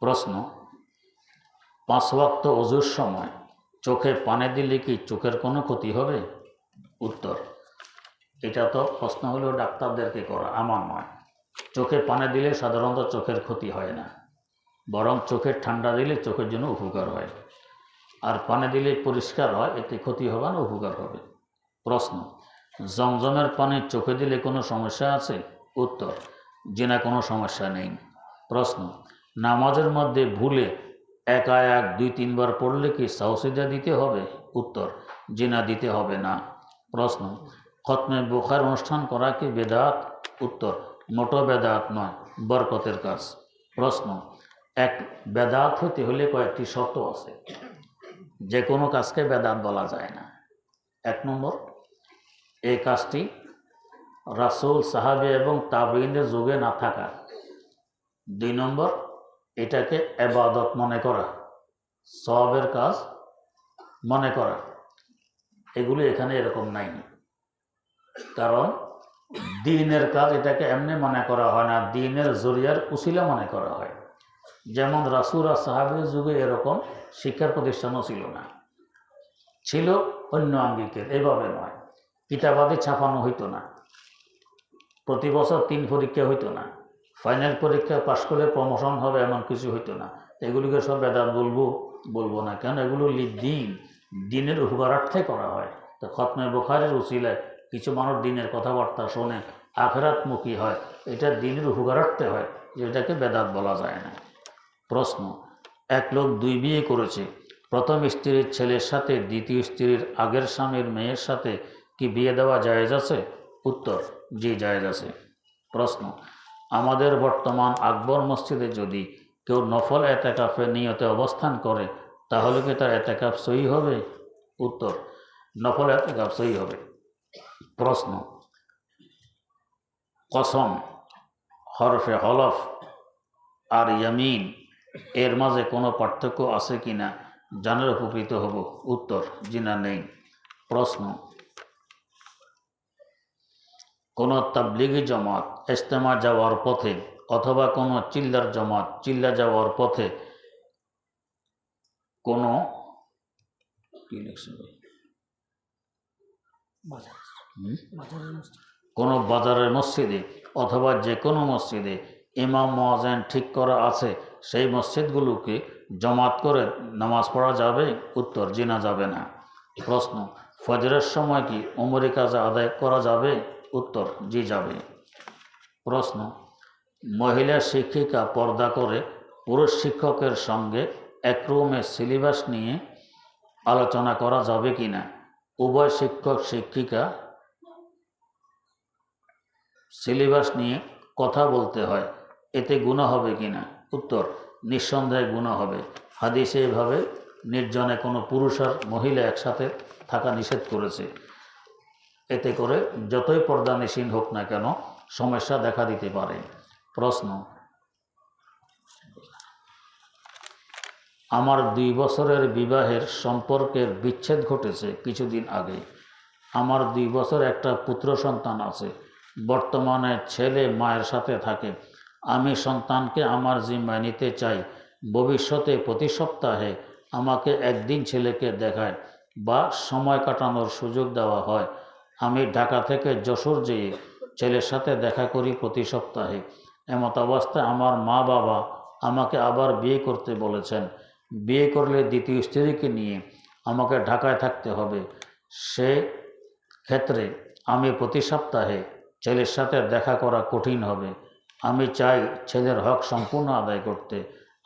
প্রশ্ন, 5 ওয়াক্ত ওযুর সময় চোখে পানি দিলে কি চোখের কোনো ক্ষতি হবে? উত্তর, এটা তো প্রশ্ন হলো ডাক্তারদেরকে করা, আমার নয়। চোখে পানি দিলে সাধারণত চোখের ক্ষতি হয় না, বরং চোখের ঠান্ডা দিলে চোখের জন্য উপকার হয়। আর পানি দিলে পরিষ্কার হয়, এতে ক্ষতি হবে না, উপকার হবে। প্রশ্ন, জমজমের পানি চোখে দিলে কোনো সমস্যা আছে? উত্তর, জি না, কোনো সমস্যা নেই। প্রশ্ন, নামাজের মধ্যে ভুলে এক আয়াত 2-3 বার পড়লে কি সাউসিদা দিতে হবে? উত্তর, জি না, দিতে হবে না। প্রশ্ন, খতমে বুখার অনুষ্ঠান করা কি বেদাত? উত্তর, মোটো বেদাত নয়, বরকতের কাজ। প্রশ্ন, এক বেদাত হতে হলে কয়েকটি শর্ত আছে, যে কোনো কাজকে বেদাত বলা যায় না। 1 নম্বর, এই কাজটি রাসূল, সাহাবী এবং তাবেঈনদের যুগে না থাকা। 2 নম্বর, এটাকে ইবাদত মনে করা, সওয়াবের কাজ মনে করা। এগুলি এখানে এরকম নাই, কারণ দ্বীনের কাজ এটাকে এমনি মনে করা হয় না, দ্বীনের জরিয়ার উসিলা মনে করা হয়। যেমন রাসূল আর সাহাবীর যুগে এরকম শিক্ষার প্রতিষ্ঠানও ছিল না, ছিল অন্য আঙ্গিকের, এভাবে নয়। কিতাবাদি ছাপানো হইতো না, প্রতি বছর 3 পরীক্ষা হইতো না, ফাইনাল পরীক্ষা পাশ করলে প্রমোশন হবে, এমন কিছু হইতো না। এগুলিকে সব বেদাত বলবো না, কেন এগুলো দিনের উপকারার্থে করা হয়। তো খতমে বুখারীর উসিলায় কিছু মানুষ দিনের কথাবার্তা শোনে, আখিরাতমুখী হয়, এটা দিনের উপকারার্থে হয়, যেটাকে বেদাত বলা যায় না। প্রশ্ন, এক লোক 2 বিয়ে করেছে, প্রথম স্ত্রীর ছেলের সাথে দ্বিতীয় স্ত্রীর আগের স্বামীর মেয়ের সাথে কি বিয়ে দেওয়া জায়েজ আছে? উত্তর, জি, জায়েজ আছে। প্রশ্ন, আমাদের বর্তমান আকবর মসজিদে যদি কেউ নফল এতেকাফের নিয়তে অবস্থান করে, তাহলে কি তার এতেকাফ সহি হবে? উত্তর, নফল এতেকাফ সহি হবে। প্রশ্ন, কসম, হরফে হলফ আর ইয়ামিন এর মাঝে কোনো পার্থক্য আছে কি না জানার উপকৃত হব। উত্তর, জি না, নেই। প্রশ্ন, কোনো তাবলিগি জমাত ইজতেমা যাওয়ার পথে অথবা কোনো চিল্লার জমাত চিল্লা যাওয়ার পথে কোনো বাজারের মসজিদে অথবা যে কোনো মসজিদে ইমাম মুয়াজ্জিন ঠিক করা আছে, সেই মসজিদগুলোকে জমাত করে নামাজ পড়া যাবে? উত্তর, জি না, যাবে না। প্রশ্ন, ফজরের সময় কি উমরি কাজা আদায় করা যাবে? উত্তর, জি, যাবে। প্রশ্ন, মহিলা শিক্ষিকা পর্দা করে পুরুষ শিক্ষকের সঙ্গে এক রুমে সিলেবাস নিয়ে আলোচনা করা যাবে কি না? উভয় শিক্ষক শিক্ষিকা সিলেবাস নিয়ে কথা বলতে হয়, এতে গুনাহ হবে কি না? উত্তর, নিঃসন্দেহে গুনাহ হবে। হাদিসে এভাবে নির্জনে কোনো পুরুষ আর মহিলা একসাথে থাকা নিষেধ করেছে। এতে করে যতই পর্দা নিষিদ্ধ হোক না কেন, সমস্যা দেখা দিতে পারে। প্রশ্ন, আমার 2 বছরের বিবাহের সম্পর্কের বিচ্ছেদ ঘটেছে কিছুদিন আগে। আমার 2 বছর একটা পুত্র সন্তান আছে। বর্তমানে ছেলে মায়ের সাথে থাকে। আমি সন্তানকে আমার জিম্মায় নিতে চাই। ভবিষ্যতে প্রতি সপ্তাহে আমাকে একদিন ছেলেকে দেখায় বা সময় কাটানোর সুযোগ দেওয়া হয়। আমি ঢাকা থেকে যশোর যেয়ে ছেলের সাথে দেখা করি প্রতি সপ্তাহে। এমত অবস্থায় আমার মা বাবা আমাকে আবার বিয়ে করতে বলেছেন। বিয়ে করলে দ্বিতীয় স্ত্রীকে নিয়ে আমাকে ঢাকায় থাকতে হবে। সে ক্ষেত্রে আমি প্রতি সপ্তাহে ছেলের সাথে দেখা করা কঠিন হবে। আমি চাই ছেলের হক সম্পূর্ণ আদায় করতে।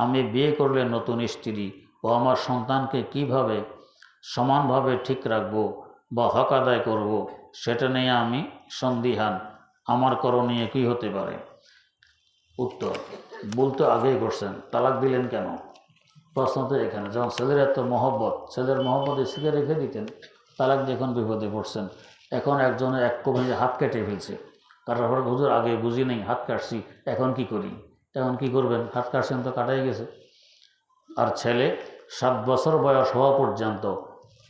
আমি বিয়ে করলে নতুন স্ত্রী ও আমার সন্তানকে কিভাবে সমানভাবে ঠিক রাখবো বা হক আদায় করব, সেটা নিয়ে আমি সন্দিহান। আমার করণীয় কী হতে পারে? উত্তর, বলতে আগেই করছেন, তালাক দিলেন কেন? প্রশ্ন তো এখানে, যখন ছেলের এত মহব্বত, ছেলের মহব্বত স্ত্রীকে রেখে দিতেন, তালাক দিয়ে এখন বিপদে পড়ছেন। এখন একজনের এক কবিতে হাত কেটে ফেলছে, কাটার পর হুজুর আগে বুঝি নেই, হাত কাটছি, এখন কি করি? এখন কি করবেন? হাত কাটছেন তো, কাটাই গেছে। আর ছেলে 7 বছর বয়স হওয়া পর্যন্ত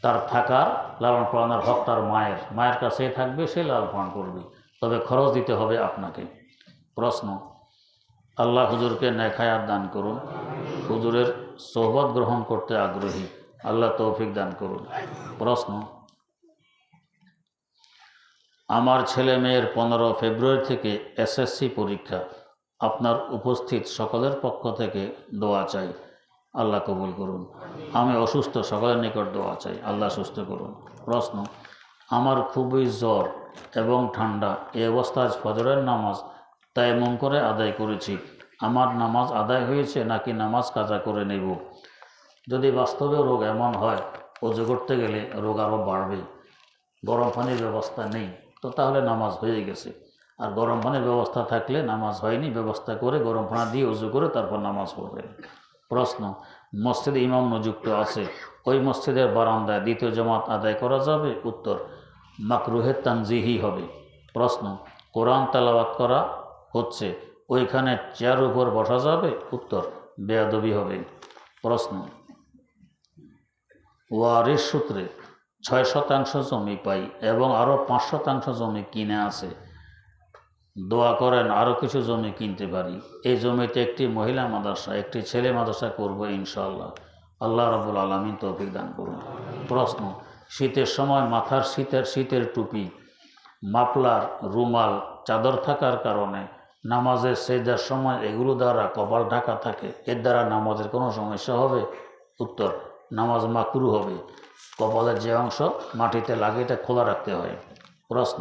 তার থাকার, লালন পালনের হক তার মায়ের কাছেই থাকবে, সে লালন পালন করবে, তবে খরচ দিতে হবে আপনাকে। প্রশ্ন, আল্লাহ হুজুরকে নেক হায়াত দান করুন, হুজুরের সোহবত গ্রহণ করতে আগ্রহী, আল্লাহ তৌফিক দান করুন। প্রশ্ন, আমার ছেলে মেয়ের 15 ফেব্রুয়ারি থেকে এসএসসি পরীক্ষা, আপনার উপস্থিত সকলের পক্ষ থেকে দোয়া চাই, আল্লাহ কবুল করুন। আমি অসুস্থ, সকলের নিকট দোয়া চাই, আল্লাহ সুস্থ করুন। প্রশ্ন, আমার খুবই জ্বর এবং ঠান্ডা, এই অবস্থায় ফজরের নামাজ তায়াম্মুম করে আদায় করেছি, আমার নামাজ আদায় হয়েছে নাকি নামাজ কাজা করে নেব? যদি বাস্তবে রোগ এমন হয় ওযু করতে গেলে রোগ আরও বাড়বে, গরম পানির ব্যবস্থা নেই, তো তাহলে নামাজ হয়ে গেছে। আর গরম পানির ব্যবস্থা থাকলে নামাজ হয়নি, ব্যবস্থা করে গরম পানি দিয়ে ওযু করে তারপর নামাজ পড়বেন। প্রশ্ন, মসজিদে ইমাম নিযুক্ত আছে, ওই মসজিদের বারান্দায় দ্বিতীয় জামাত আদায় করা যাবে? উত্তর, মাকরুহে তানজিহি হবে। প্রশ্ন, কোরআন তেলাওয়াত করা হচ্ছে, ওইখানে চেয়ার উপর বসা যাবে? উত্তর, বেয়াদবি হবে। প্রশ্ন, ওয়ারিশ সূত্রে 6% জমি পাই এবং আরও 5% জমি কিনে আছে, দোয়া করেন আরও কিছু জমি কিনতে পারি। এই জমিতে একটি মহিলা মাদ্রাসা, একটি ছেলে মাদ্রাসা করবো ইনশাআল্লাহ, আল্লাহ রাব্বুল আলামিন তৌফিক দান করুন। প্রশ্ন, শীতের সময় মাথার শীতের টুপি, মাফলার, রুমাল, চাদর থাকার কারণে নামাজের সেজদার সময় এগুলো দ্বারা কপাল ঢাকা থাকে, এর দ্বারা নামাজের কোনো সমস্যা হবে? উত্তর, নামাজ মাকরু হবে। কপালের যে অংশ মাটিতে লাগে এটা খোলা রাখতে হয়। প্রশ্ন,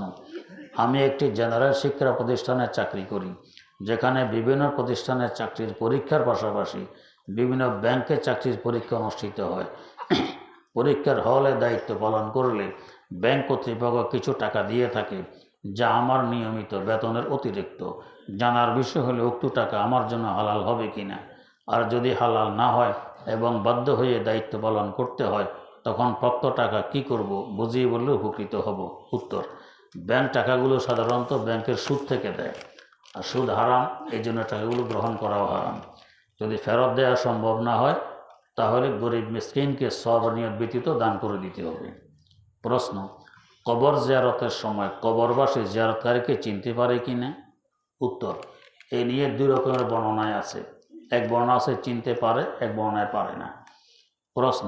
আমি একটি জেনারেল শিক্ষা প্রতিষ্ঠানে চাকরি করি, যেখানে বিভিন্ন প্রতিষ্ঠানের চাকরির পরীক্ষার পাশাপাশি বিভিন্ন ব্যাংকে চাকরির পরীক্ষা অনুষ্ঠিত হয়। পরীক্ষার হলে দায়িত্ব পালন করলে ব্যাংক কর্তৃপক্ষ কিছু টাকা দিয়ে থাকে, যা আমার নিয়মিত বেতনের অতিরিক্ত। জানার বিষয় হলে উক্ত টাকা আমার জন্য হালাল হবে কিনা, আর যদি হালাল না হয় এবং বাধ্য হয়ে দায়িত্ব পালন করতে হয় তখন প্রাপ্ত টাকা কি করব, বুঝিয়ে বললে উপকৃত হব। উত্তর, ব্যাংক টাকাগুলো সাধারণত ব্যাংকের সুদ থেকে দেয়, আর সুদ হারাম, এই জন্য টাকাগুলো গ্রহণ করাও হারাম। যদি ফেরত দেওয়া সম্ভব না হয় তাহলে গরিব মিসকিনকে সওয়াব নিয়ত ব্যতীত দান করে দিতে হবে। প্রশ্ন, কবর জিয়ারতের সময় কবরবাসী জিয়ারতকারীকে চিনতে পারে কি না? উত্তর, এ নিয়ে দুই রকমের বর্ণনায় আছে, এক বর্ণনা আছে চিনতে পারে, এক বর্ণনায় পারে না। প্রশ্ন,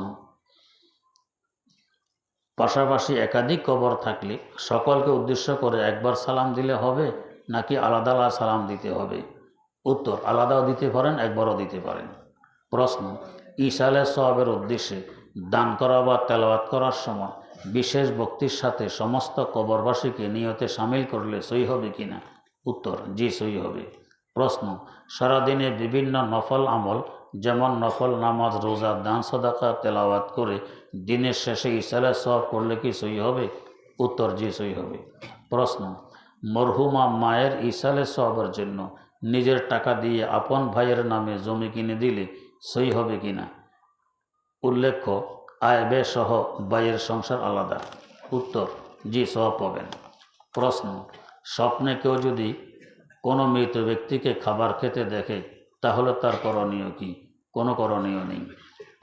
পাশাপাশি একাধিক কবর থাকলে সকলকে উদ্দেশ্য করে একবার সালাম দিলে হবে নাকি আলাদা আলাদা সালাম দিতে হবে? উত্তর, আলাদাও দিতে পারেন, একবারও দিতে পারেন। প্রশ্ন, ইসালে সওয়াবের উদ্দেশ্যে দান করা বা তেলাওয়াত করার সময় বিশেষ ভক্তির সাথে সমস্ত কবরবাসীকে নিয়তে সামিল করলে সই হবে কিনা? উত্তর, জি সই হবে। প্রশ্ন, সারাদিনে বিভিন্ন নফল আমল যেমন নফল নামাজ, রোজা, দান, সাদাকা তেলাওয়াত করে দিনের শেষে ইসালে সওয়াব করলে কি সই হবে? উত্তর, জি সই হবে। প্রশ্ন, মরহুমা মায়ের ইসালে সওয়াবের জন্য নিজের টাকা দিয়ে আপন ভাইয়ের নামে জমি কিনে দিলে সই হবে কিনা? উল্লেখ্য, আয় ব্যয় সহ ভাইয়ের সংসার আলাদা। উত্তর, জি সওয়াব পাবেন। প্রশ্ন, স্বপ্নে কেউ যদি কোনো মৃত ব্যক্তিকে খাবার খেতে দেখে তাহলে তার করণীয় কি? কোনো করণীয় নেই।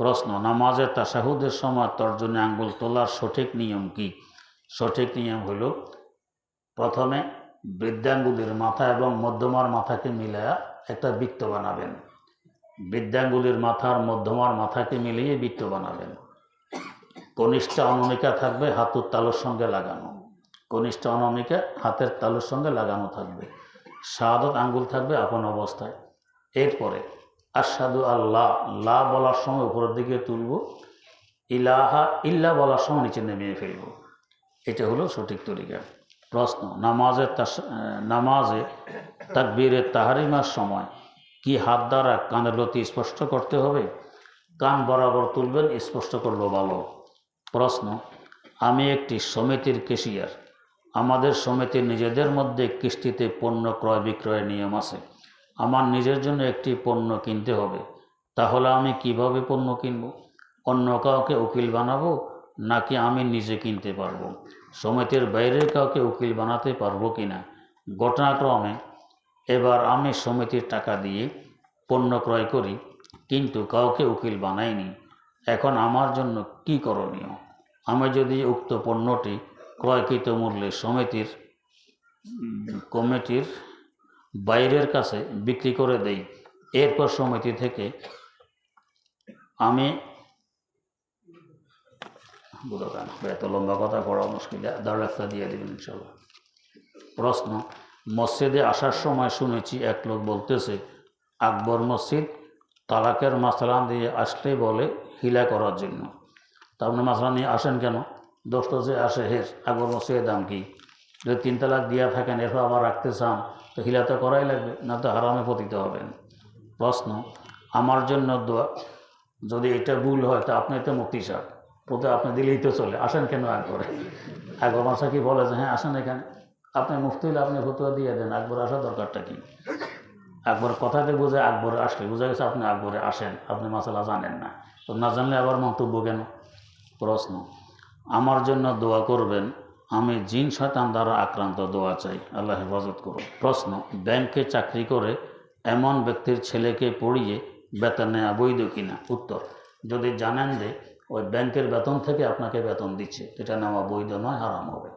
প্রশ্ন, নামাজের তাশাহুদের সময় তর্জনী আঙ্গুল তোলার সঠিক নিয়ম কি? সঠিক নিয়ম হল, প্রথমে বৃদ্ধাঙ্গুলির মাথা এবং মধ্যমার মাথাকে মিলায়া একটা বৃত্ত বানাবেন। বৃদ্ধাঙ্গুলির মাথার মধ্যমার মাথাকে মিলিয়ে বৃত্ত বানাবেন। কনিষ্ঠ অনামিকা থাকবে হাতের তালুর সঙ্গে লাগানো, কনিষ্ঠ অনামিকা হাতের তালুর সঙ্গে লাগানো থাকবে। শাহাদত আঙ্গুল থাকবে আপন অবস্থায়। এরপরে আশহাদু আল্লাহ, লা বলার সময় উপরের দিকে তুলব, ইলাহা ইল্লা বলার সময় নিচে নেমিয়ে ফেলব। এটা হলো সঠিক তরিকা। প্রশ্ন, নামাজে তাকবীরে তাহরিমার সময় কি হাত দ্বারা কানের লতি স্পষ্ট করতে হবে? কান বরাবর তুলবেন, স্পষ্ট করলো ভালো। প্রশ্ন, আমি একটি সমিতির ক্যাশিয়ার, আমাদের সমিতির নিজেদের মধ্যে কিস্তিতে পণ্য ক্রয় বিক্রয়ের নিয়ম আছে। আমার নিজের জন্য একটি পণ্য কিনতে হবে, তাহলে আমি কিভাবে পণ্য কিনব? অন্য কাউকে উকিল বানাবো নাকি আমি নিজে কিনতে পারবো? সমিতির বাইরের কাউকে উকিল বানাতে পারবো কিনা? ঘটনাক্রমে এবার আমি সমিতির টাকা দিয়ে পণ্য ক্রয় করি, কিন্তু কাউকে উকিল বানাইনি। এখন আমার জন্য কি করণীয়? আমি যদি উক্ত পণ্যটি ক্রয়কৃত মূল্যে কমিটির বাইরের কাছে বিক্রি করে দেই, এরপর সমিতি থেকে আমি বুঝো কেন এত লম্বা কথা পড়া মুশকিল, দাঁড় একটা দিয়ে দেবেন ইনশাল্লাহ। প্রশ্ন, মসজিদে আসার সময় শুনেছি এক লোক বলতেছে আকবর মসজিদ তালাকের মাসলা দিয়ে আসলেই বলে হিলা করার জন্য। তা আপনি মাসলা নিয়ে আসেন কেন? দোস্ত যে আসে হের আকবর মসজিদের দাম কি? যদি 3 তালাক দিয়া থাকেন এরপর আবার রাখতে চান তো হিলা তো করাই লাগবে, না তো হারামে পতিত হবেন। প্রশ্ন, আমার জন্য দোয়া, যদি এটা ভুল হয় তো আপনি তো মুক্তি সাহেব প্রতি আপনি দিলেই তো চলে, আসেন কেন আকবরে? আকবর মাসা কি বলে যে হ্যাঁ আসেন এখানে, আপনি মুফতি হলে আপনি ফতুয়া দিয়ে দেন, আকবর আসার দরকারটা কি? আকবর কথাতে বোঝে আকবরে আসলে বোঝা গেছে আপনি আকবরে আসেন, আপনি মাসালা জানেন না, তো না জানলে আবার মন্তব্য কেন? প্রশ্ন, আমার জন্য দোয়া করবেন, আমি জিন শয়তান দ্বারা আক্রান্ত, দোয়া চাই, আল্লাহ হেফাজত করুন। প্রশ্ন, ব্যাংকে চাকরি করে এমন ব্যক্তির ছেলেকে পড়িয়ে বেতন নেওয়া বৈধ কিনা? উত্তর, যদি জানেন যে ওই ব্যাংকের বেতন থেকে আপনাকে বেতন দিচ্ছে, এটা নেওয়া বৈধ নয়, হারাম হবে।